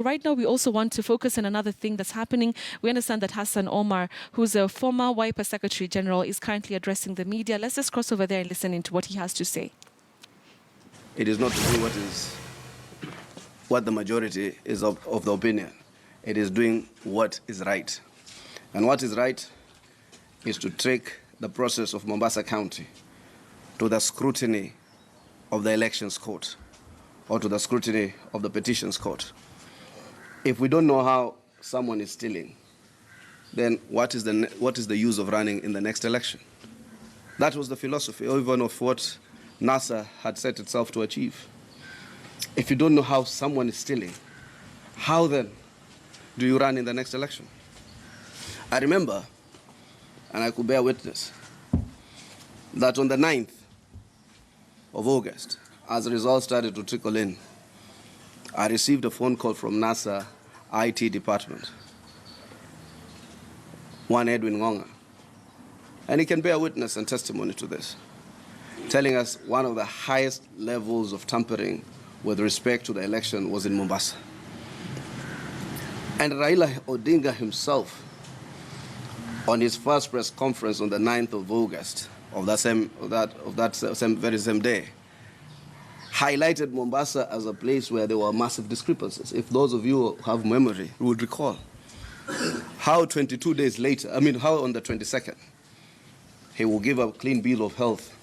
Right now, we also want to focus on another thing that's happening. We understand that Hassan Omar, who's a former Wiper Secretary General, is currently addressing the media. Let's just cross over there and listen into what he has to say. It is not to do what the majority is of the opinion. It is doing what is right. And what is right is to take the process of Mombasa County to the scrutiny of the elections court or to the scrutiny of the petitions court. If we don't know how someone is stealing, then what is the use of running in the next election? That was the philosophy, even of what NASA had set itself to achieve. If you don't know how someone is stealing, how then do you run in the next election? I remember, and I could bear witness, that on the 9th of August, as the results started to trickle in, I received a phone call from NASA IT department, one Edwin Ngonga, and he can bear witness and testimony to this, telling us one of the highest levels of tampering with respect to the election was in Mombasa. And Raila Odinga himself, on his first press conference on the 9th of August of that very same day, highlighted Mombasa as a place where there were massive discrepancies. If those of you who have memory would recall how 22 days later, how on the 22nd, he will give a clean bill of health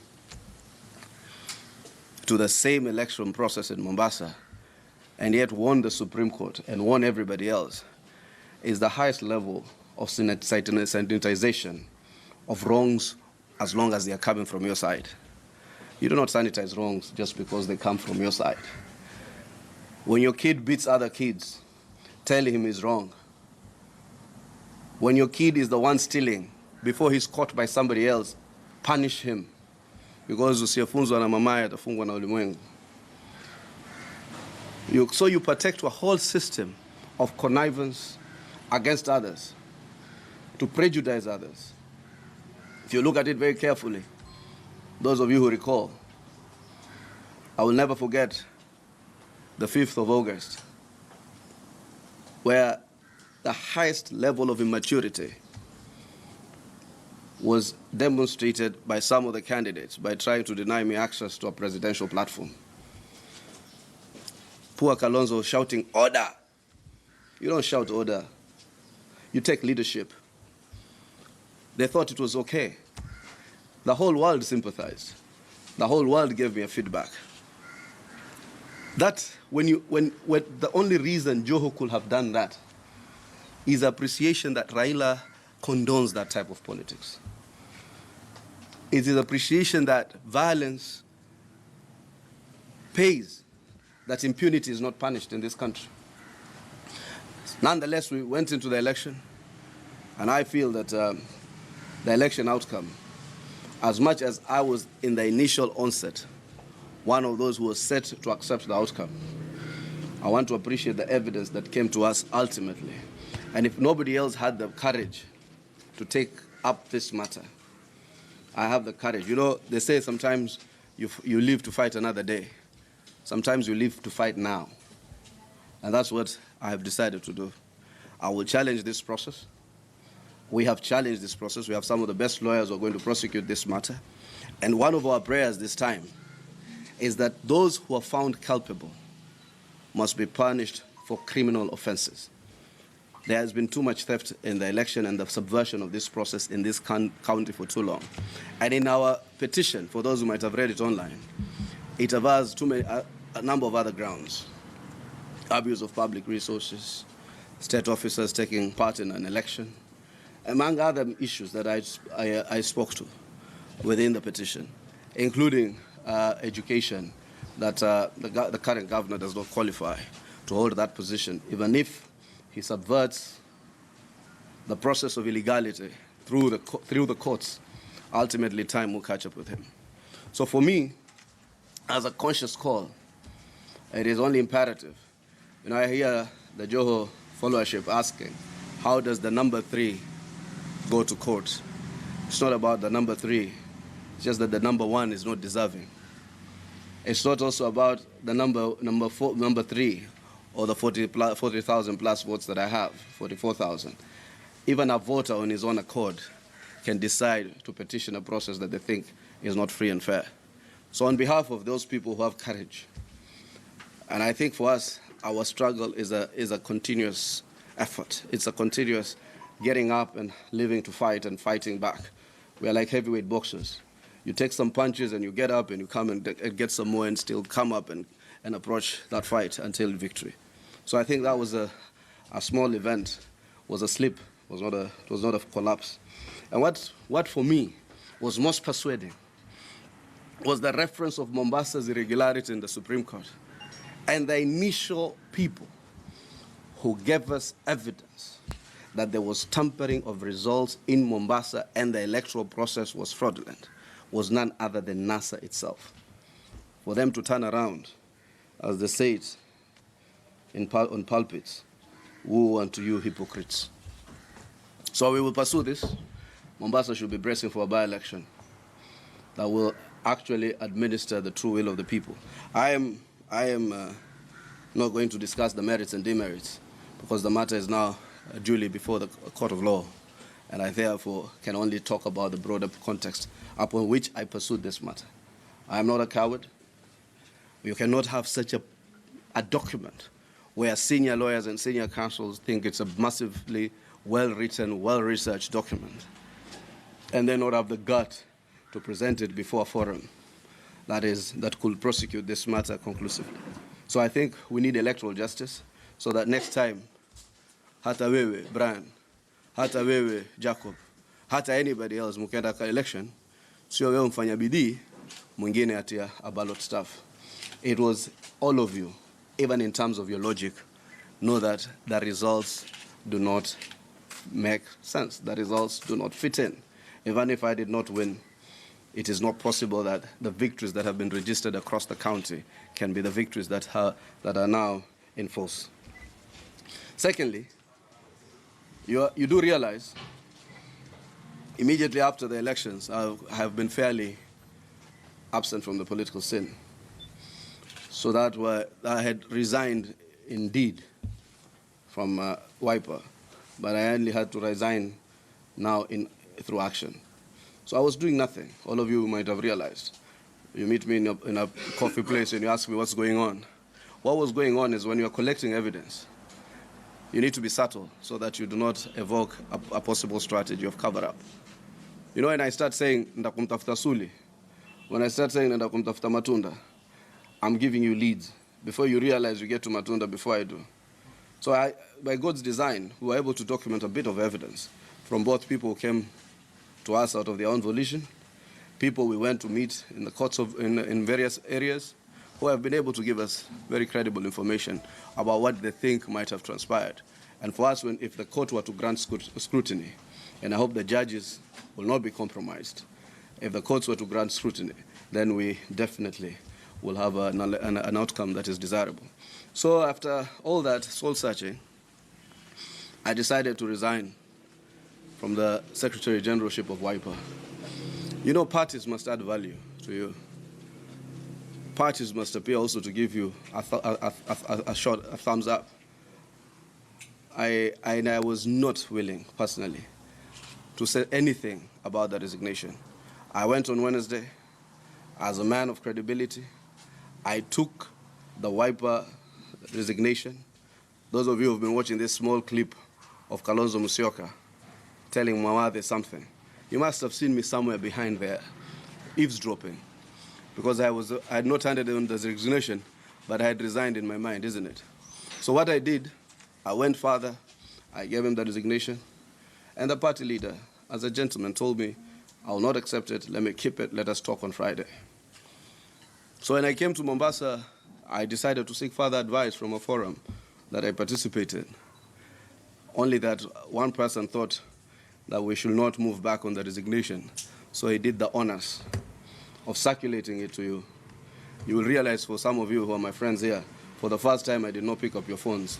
to the same election process in Mombasa, and yet won the Supreme Court and won everybody else, is the highest level of sanitization of wrongs as long as they are coming from your side. You do not sanitize wrongs just because they come from your side. When your kid beats other kids, tell him he's wrong. When your kid is the one stealing, before he's caught by somebody else, punish him. Because usiyefunzwa na mamaye atafungwa na ulimwengu. So you protect a whole system of connivance against others, to prejudice others. If you look at it very carefully, those of you who recall, I will never forget the 5th of August, where the highest level of immaturity was demonstrated by some of the candidates by trying to deny me access to a presidential platform. Poor Kalonzo shouting, "Order!" You don't shout order. You take leadership. They thought it was okay. The whole world sympathized. The whole world gave me a feedback. That when the only reason Joho could have done that is appreciation that Raila condones that type of politics. It is appreciation that violence pays, that impunity is not punished in this country. Nonetheless, we went into the election, and I feel that the election outcome, as much as I was in the initial onset, one of those who was set to accept the outcome, I want to appreciate the evidence that came to us ultimately. And if nobody else had the courage to take up this matter, I have the courage. You know, they say sometimes you live to fight another day. Sometimes you live to fight now. And that's what I have decided to do. I will challenge this process. We have challenged this process. We have some of the best lawyers who are going to prosecute this matter. And one of our prayers this time is that those who are found culpable must be punished for criminal offenses. There has been too much theft in the election and the subversion of this process in this county for too long. And in our petition, for those who might have read it online, it avers a number of other grounds. Abuse of public resources, state officers taking part in an election, among other issues that I spoke to within the petition, including education, that the current governor does not qualify to hold that position, even if he subverts the process of illegality through the courts. Ultimately, time will catch up with him. So for me, as a conscious call, it is only imperative. You know, I hear the Joho followership asking, how does the number 3 go to court? It's not about the number 3. It's just that the number 1 is not deserving. It's not also about the number 3 or the 40,000 plus votes that I have, 44,000. Even a voter on his own accord can decide to petition a process that they think is not free and fair. So on behalf of those people who have courage, and I think for us, our struggle is a continuous effort. It's a continuous getting up and living to fight and fighting back. We are like heavyweight boxers. You take some punches and you get up and you come and get some more and still come up and approach that fight until victory. So I think that was a small event, was a slip, it was not a collapse. And what for me was most persuading was the reference of Mombasa's irregularity in the Supreme Court and the initial people who gave us evidence that there was tampering of results in Mombasa and the electoral process was fraudulent was none other than NASA itself. For them to turn around, as they say it on pulpits, woe unto you hypocrites. So we will pursue this. Mombasa should be bracing for a by-election that will actually administer the true will of the people. I am not going to discuss the merits and demerits because the matter is now duly before the court of law, and I therefore can only talk about the broader context upon which I pursued this matter. I am not a coward. You cannot have such a document where senior lawyers and senior counsels think it's a massively well-written, well-researched document, and then not have the gut to present it before a forum that could prosecute this matter conclusively. So I think we need electoral justice so that next time, hata wewe, Brian, hata wewe, Jacob, hata anybody else mukenda ka election, sio wewe mfanya bidii, mwingine atia a ballot staff. It was all of you, even in terms of your logic, know that the results do not make sense. The results do not fit in. Even if I did not win, it is not possible that the victories that have been registered across the county can be the victories that are now in force. Secondly, you do realize, immediately after the elections, I have been fairly absent from the political scene. So that I had resigned indeed from Wiper, but I only had to resign now through action. So I was doing nothing. All of you might have realized. You meet me in a coffee place and you ask me what's going on. What was going on is when you're collecting evidence, you need to be subtle so that you do not evoke a possible strategy of cover-up. You know, when I start saying, ndakumtafuta Suli, when I start saying, ndakumtafuta Matunda, I'm giving you leads. Before you realize you get to Matunda before I do. So by God's design, we were able to document a bit of evidence from both people who came to us out of their own volition, people we went to meet in the courts in various areas, who have been able to give us very credible information about what they think might have transpired. And for us, if the court were to grant scrutiny, and I hope the judges will not be compromised, if the courts were to grant scrutiny, then we definitely will have an outcome that is desirable. So after all that soul-searching, I decided to resign from the Secretary Generalship of Wiper. You know, parties must add value to you. Parties must appear also to give you a thumbs up. I was not willing, personally, to say anything about the resignation. I went on Wednesday as a man of credibility. I took the Wiper resignation. Those of you who have been watching this small clip of Kalonzo Musyoka telling Mwawade something, you must have seen me somewhere behind there, eavesdropping, because I had not handed in the resignation, but I had resigned in my mind, isn't it? So what I did, I went further, I gave him the resignation, and the party leader, as a gentleman, told me, I will not accept it, let me keep it, let us talk on Friday. So when I came to Mombasa, I decided to seek further advice from a forum that I participated in. Only that one person thought that we should not move back on the resignation, so he did the honors of circulating it to you. You will realize, for some of you who are my friends here, for the first time I did not pick up your phones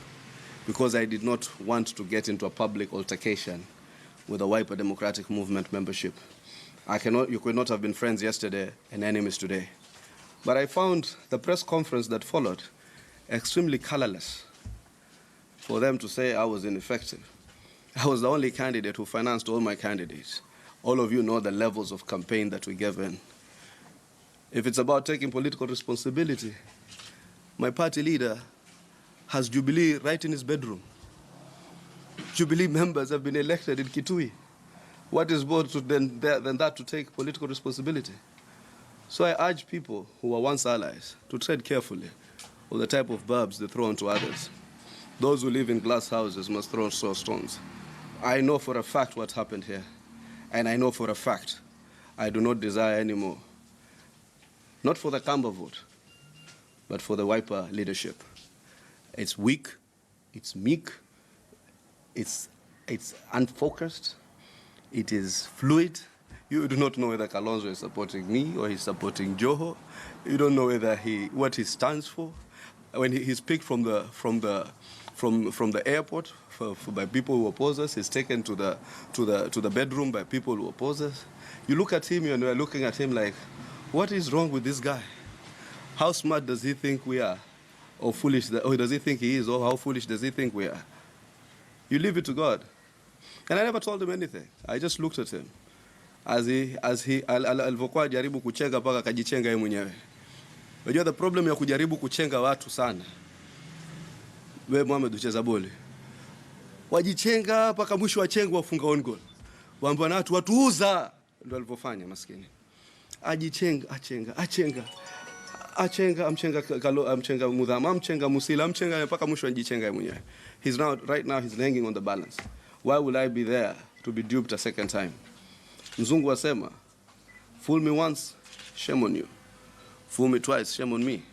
because I did not want to get into a public altercation with the Wiper Democratic Movement membership. You could not have been friends yesterday and enemies today. But I found the press conference that followed extremely colorless. for them to say I was ineffective. I was the only candidate who financed all my candidates. All of you know the levels of campaign that we gave in. If it's about taking political responsibility, my party leader has Jubilee right in his bedroom. Jubilee members have been elected in Kitui. What is more than that to take political responsibility? So I urge people who were once allies to tread carefully with the type of barbs they throw onto others. Those who live in glass houses must throw stones. I know for a fact what happened here. And I know for a fact I do not desire anymore. Not for the Kamba vote, but for the Wiper leadership. It's weak, it's meek, it's unfocused, it is fluid. You do not know whether Kalonzo is supporting me or he's supporting Joho. You don't know whether what he stands for. When he's picked from the airport by people who oppose us, he's taken to the bedroom by people who oppose us. You look at him and we're looking at him like, what is wrong with this guy? How smart does he think we are? Or foolish, or does he think he is? Or how foolish does he think we are? You leave it to God. And I never told him anything. I just looked at him. Alivyokuwa jaribu kuchenga paka akajichenga yeye mwenyewe. Unajua the problem ya kujaribu kuchenga watu sana. Wewe Mohamed ucheza boli. Wajichenga paka mwisho wachenga wafunga on goal. Waambia na watu watuuza ndio alivyofanya maskini. Amchenga Mudhama, amchenga Musila, amchenga mpaka mwisho anjichenga yeye mwenyewe. Right now he's hanging on the balance. Why will I be there to be duped a second time? Mzungu wasema, fool me once, shame on you. Fool me twice, shame on me.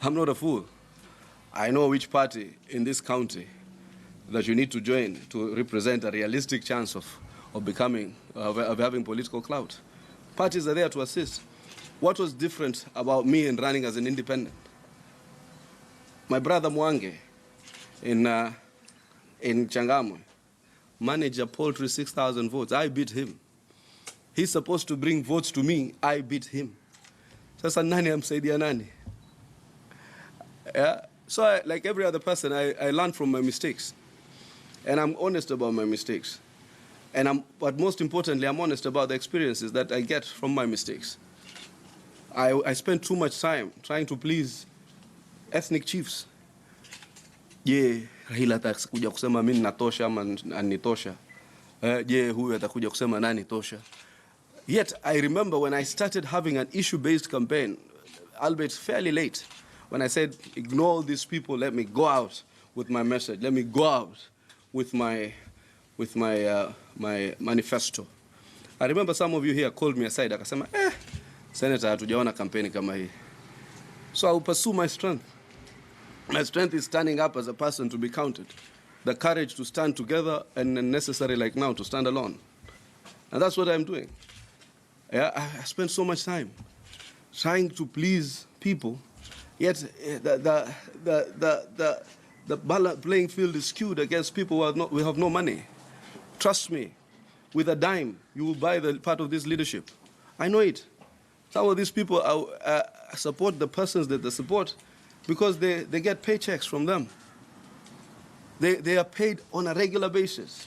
I'm not a fool. I know which party in this county that you need to join to represent a realistic chance of having political clout. Parties are there to assist. What was different about me in running as an independent? My brother Mwange in Changamwe managed a paltry 6,000 votes. I beat him. He's supposed to bring votes to me. I beat him. Sasa nani amsaidia nani? Yeah. So like every other person, I learned from my mistakes. And I'm honest about my mistakes. But most importantly, I'm honest about the experiences that I get from my mistakes. I spent too much time trying to please ethnic chiefs. Raila atakuja kusema mimi natosha ama anitosha. Huyu atakuja kusema nani tosha. Yet I remember when I started having an issue-based campaign, albeit fairly late, when I said, ignore all these people, let me go out with my message, let me go out with my manifesto. I remember some of you here called me aside, akasema, Senator, hatujaona kampeni kama hii. So I will pursue my strength. My strength is standing up as a person to be counted. The courage to stand together and necessary like now to stand alone. And that's what I'm doing. Yeah, I spent so much time trying to please people, yet the playing field is skewed against people who have no money. Trust me, with a dime, you will buy the part of this leadership. I know it. Some of these people support the persons that they support because they get paychecks from them. They are paid on a regular basis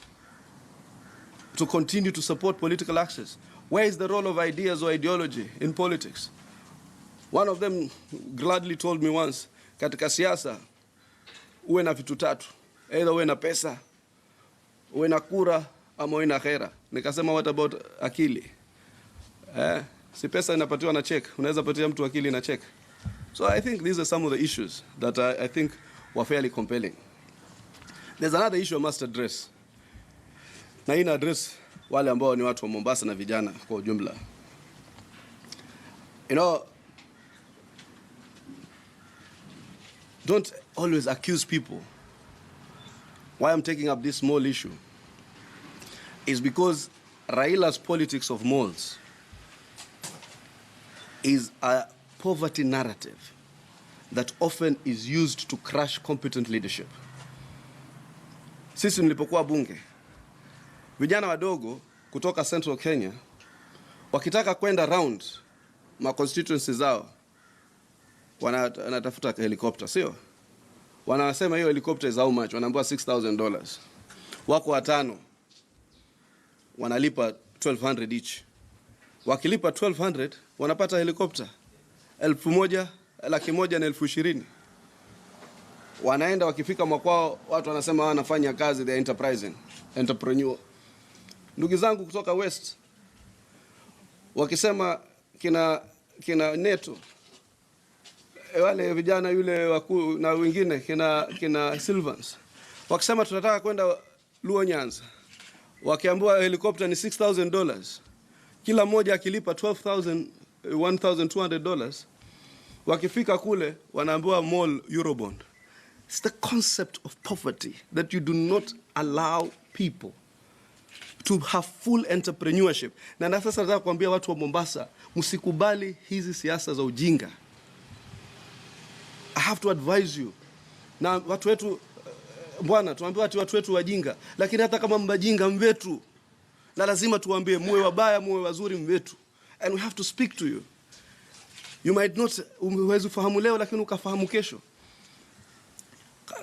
to continue to support political access. Where is the role of ideas or ideology in politics? One of them gladly told me once, katika siasa, uwe na vitu tatu. Either uwe na pesa, uwe na kura, ama uwe na khera. Nikasema, what about akili? Si pesa inapatiwa na check. Unaweza patia mtu akili na check. So I think these are some of the issues that I think were fairly compelling. There's another issue I must address. Na hii na address wale ambao ni watu wa Mombasa na vijana kwa ujumla. You know, don't always accuse people. Why I'm taking up this small issue is because Raila's politics of malls is a poverty narrative that often is used to crush competent leadership. Sisi nilipokuwa bunge, vijana wadogo kutoka Central Kenya wakitaka kwenda round ma constituencies zao wanatafuta helicopter, sio? wanasema hiyo helicopter is how much? Wanaambiwa $6,000. Wako watano wanalipa 1200 each. Wakilipa 1200 wanapata helicopter 1,100, 1,100 na 20,000. Wanaenda, wakifika mwakwao watu wanasema wanafanya kazi, they enterprising, entrepreneur. Ndugu zangu kutoka West wakisema kina Neto, wale vijana yule wakuu na wengine kina Silvans, wakisema tunataka kwenda Luo Nyanza, wakiambiwa helicopter ni $6,000, kila mmoja akilipa $1,200, wakifika kule wanaambiwa mall Eurobond. It's the concept of poverty that you do not allow people to have full entrepreneurship. Na sasa nataka kuambia watu wa Mombasa, msikubali hizi siasa za ujinga. I have to advise you. Na watu wetu, bwana, tuambie watu wetu wajinga, lakini hata kama mbajinga mwetu, na lazima tuambie muwe wabaya muwe wazuri mwetu. And we have to speak to you. You might not uwezi fahamu leo, lakini ukafahamu kesho.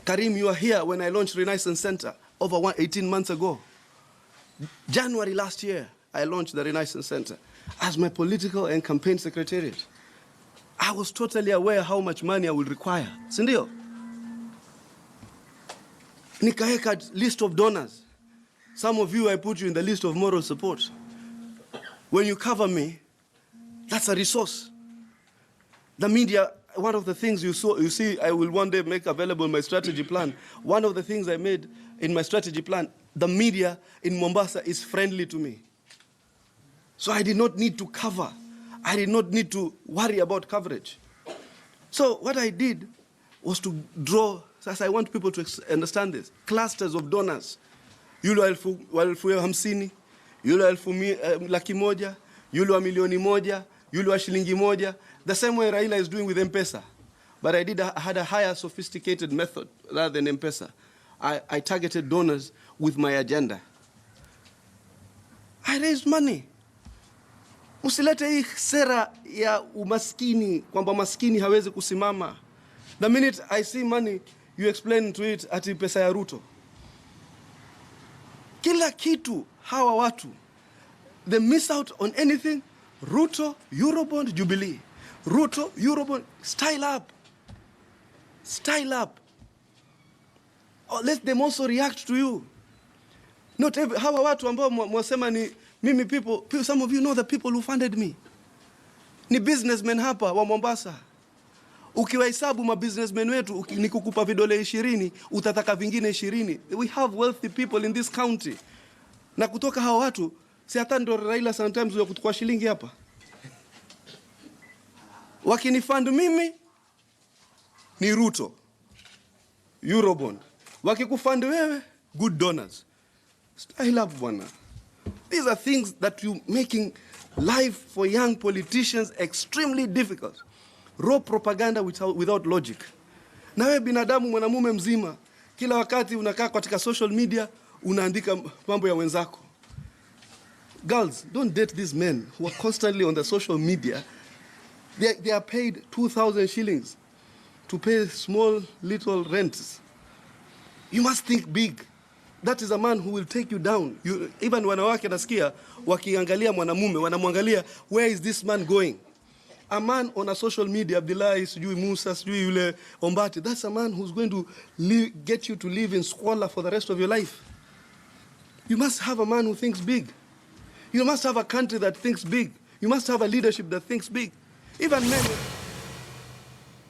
Karim, you are here when I launched Renaissance Center over 18 months ago. January last year, I launched the Renaissance Center as my political and campaign secretariat. I was totally aware how much money I will require. Sindio? Nikaeka list of donors. Some of you, I put you in the list of moral support. When you cover me, that's a resource. The media, one of the things you see, I will one day make available my strategy plan. One of the things I made in my strategy plan, the media in Mombasa is friendly to me. So I did not need to cover. I did not need to worry about coverage. So what I did was to draw, as I want people to understand this, clusters of donors. Yule wa 50,000, yule wa 100,000, yule wa 1,000,000, yule wa shilingi moja. The same way Raila is doing with M-Pesa. But I had a higher sophisticated method rather than M-Pesa. I targeted donors with my agenda. I raised money. Usilete hii sera ya umaskini, kwamba maskini hawezi kusimama. The minute I see money, you explain to it ati pesa ya Ruto. Kila kitu hawa watu, they miss out on anything. Ruto, Eurobond, Jubilee. Ruto, Eurobond, style up. Style up. Or let them also react to you. Not every, hawa watu ambao mwasema ni mimi people, some of you know the people who funded me. Ni businessmen hapa wa Mombasa. Ukiwahesabu ma businessmen wetu, ni kukupa vidole 20, utataka vingine 20. We have wealthy people in this county. Na kutoka hawa watu, si hata ndo Raila sometimes ya kutukua shilingi hapa. Wakinifund mimi ni Ruto, Eurobond. Wakikufund wewe, good donors. Style up, bwana. These are things that you making life for young politicians extremely difficult. Raw propaganda without logic. Na wewe binadamu mwanamume mzima, kila wakati unakaa katika social media, unaandika mambo ya wenzako. Girls, don't date these men who are constantly on the social media. They are paid 2,000 shillings to pay small little rents. You must think big. That is a man who will take you down. Even wanawake nasikia wakiangalia mwanamume wanamwangalia, where is this man going? A man on a social media, Abdullahi, sijui Musa, sijui yule Ombati, that's a man who's going to get you to live in squalor for the rest of your life. You must have a man who thinks big. You must have a country that thinks big. You must have a leadership that thinks big. Even men...